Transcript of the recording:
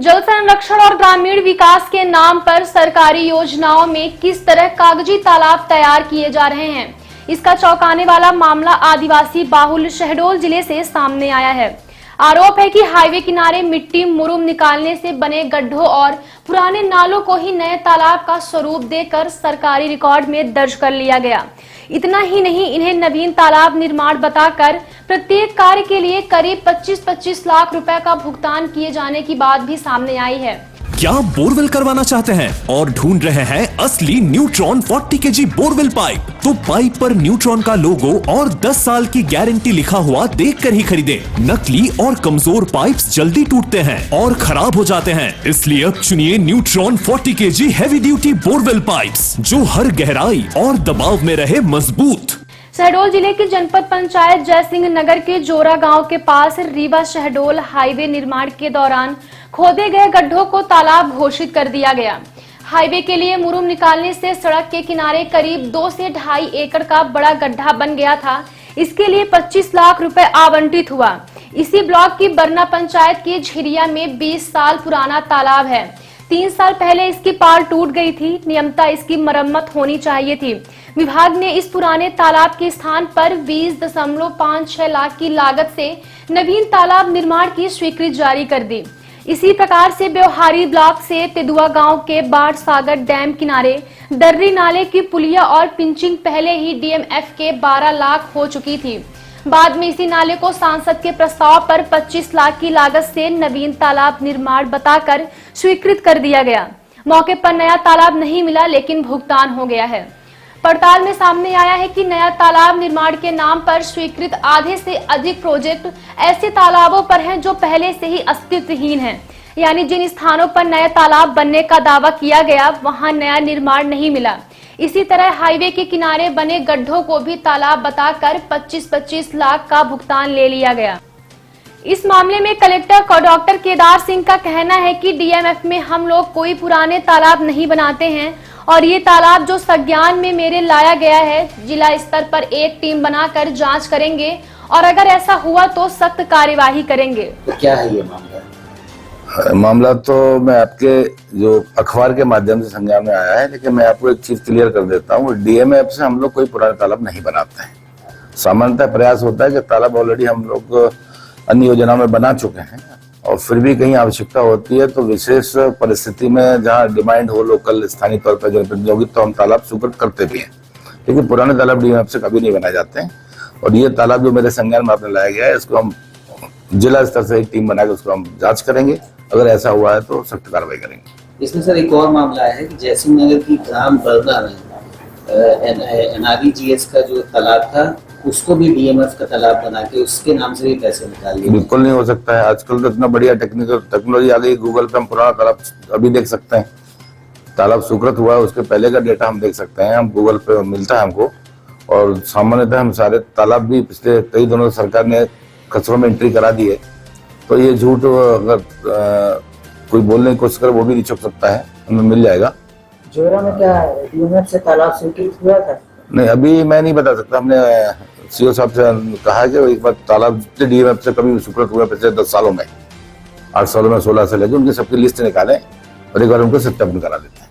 जल संरक्षण और ग्रामीण विकास के नाम पर सरकारी योजनाओं में किस तरह कागजी तालाब तैयार किए जा रहे हैं, इसका चौंकाने वाला मामला आदिवासी बाहुल शहडोल जिले से सामने आया है। आरोप है कि हाईवे किनारे मिट्टी मुरुम निकालने से बने गड्ढों और पुराने नालों को ही नए तालाब का स्वरूप देकर सरकारी रिकॉर्ड में दर्ज कर लिया गया। इतना ही नहीं, इन्हें नवीन तालाब निर्माण बताकर प्रत्येक कार्य के लिए करीब 25-25 लाख रुपए का भुगतान किए जाने की बात भी सामने आई है। क्या बोरवेल करवाना चाहते हैं और ढूंढ रहे हैं असली न्यूट्रॉन 40 kg बोरवेल पाइप? तो पाइप पर न्यूट्रॉन का लोगो और 10 साल की गारंटी लिखा हुआ देखकर ही खरीदे। नकली और कमजोर पाइप्स जल्दी टूटते हैं और खराब हो जाते हैं, इसलिए अब चुनिए neutron 40 kg heavy duty borewell pipes, जो हर गहराई और दबाव में रहे मजबूत। शहडोल जिले की जनपद पंचायत जयसिंह नगर के जोरा गांव के पास रीवा शहडोल हाईवे निर्माण के दौरान खोदे गए गड्ढों को तालाब घोषित कर दिया गया। हाईवे के लिए मुरुम निकालने से सड़क के किनारे करीब 2 से 2.5 एकड़ का बड़ा गड्ढा बन गया था। इसके लिए 25 लाख रुपए आवंटित हुआ। इसी ब्लॉक की बरना पंचायत के झिरिया में 20 साल पुराना तालाब है। 3 साल पहले इसकी पाल टूट गई थी। नियमतः इसकी मरम्मत होनी चाहिए थी। विभाग ने इस पुराने तालाब के स्थान पर 20.56 लाख की लागत से नवीन तालाब निर्माण की स्वीकृति जारी कर दी। इसी प्रकार से व्यवहारी ब्लॉक से तेदुआ गांव के बाढ़ सागर डैम किनारे दर्री नाले की पुलिया और पिंचिंग पहले ही डीएमएफ के 12 लाख हो चुकी थी। बाद में इसी नाले को सांसद के प्रस्ताव पर 25 लाख की लागत से नवीन तालाब निर्माण बताकर स्वीकृत कर दिया गया। मौके पर नया तालाब नहीं मिला, लेकिन भुगतान हो गया है। पड़ताल में सामने आया है कि नया तालाब निर्माण के नाम पर स्वीकृत आधे से अधिक प्रोजेक्ट ऐसे तालाबों पर हैं जो पहले से ही अस्तित्वहीन हैं। यानी जिन स्थानों पर नया तालाब बनने का दावा किया गया, वहां नया निर्माण नहीं मिला। इसी तरह हाईवे के किनारे बने गड्ढों को भी तालाब बताकर 25-25 लाख का भुगतान ले लिया गया। इस मामले में कलेक्टर डॉक्टर केदार सिंह का कहना है कि डीएमएफ में हम लोग कोई पुराने तालाब नहीं बनाते हैं और ये तालाब जो संज्ञान में मेरे लाया गया है, जिला स्तर पर एक टीम बनाकर जांच करेंगे और अगर ऐसा हुआ तो सख्त कार्यवाही करेंगे। तो क्या है ये मामला? मामला तो मैं आपके जो अखबार के माध्यम से संज्ञान में आया है, लेकिन मैं आपको एक चीज क्लियर कर देता हूँ। डीएमएफ से हम लोग कोई पुराने तालाब नहीं बनाते हैं। सामान्यतः प्रयास होता है कि तालाब ऑलरेडी हम लोग अन्य योजनाओं में बना चुके हैं और फिर भी कहीं आवश्यकता होती है तो विशेष परिस्थिति में जहाँ डिमांड हो लोकल स्थानीय तौर पर जनप्रतिनिधि तो हम तालाब स्वीकृत करते भी हैं, लेकिन पुराने तालाब डीएमएफ से कभी नहीं बनाए जाते हैं। और ये तालाब जो मेरे संज्ञान में आपने लाया गया है, इसको हम जिला स्तर से एक टीम बनाकर उसको हम जांच करेंगे। अगर ऐसा हुआ है तो सख्त कार्रवाई करेंगे। इसमें सर एक और मामला है कि जयसिंह नगर की ग्राम बरना में NREGS का जो तालाब था, उसको भी डीएमएफ का तालाब बना के उसके नाम से भी पैसे निकाल लिए। बिल्कुल नहीं हो सकता है। आजकल तो इतना बढ़िया टेक्नोलॉजी आ गई, गूगल पे हम पुराना तालाब अभी देख सकते हैं। तालाब स्वीकृत हुआ है उसके पहले का डेटा हम देख सकते हैं, हम गूगल पे मिलता है हमको। और सामान्यतः हम सारे तालाब भी पिछले कई दिनों सरकार ने खसरों में एंट्री करा दी है, तो ये झूठ अगर कोई बोलने की कोशिश करे वो भी नहीं छुप सकता है, हमें मिल जाएगा। जोरा में क्या डीएमएफ से तालाब स्वीकृत हुआ था? नहीं, अभी मैं नहीं बता सकता। हमने सीओ साहब से कहा है कि एक बार तालाब डीएमएफ से कभी स्वीकृत हुआ पिछले 10 सालों में, 8 सालों में 16 साल है, जो उनकी सबकी लिस्ट निकालें और एक बार उनको सत्यापन करा देते हैं।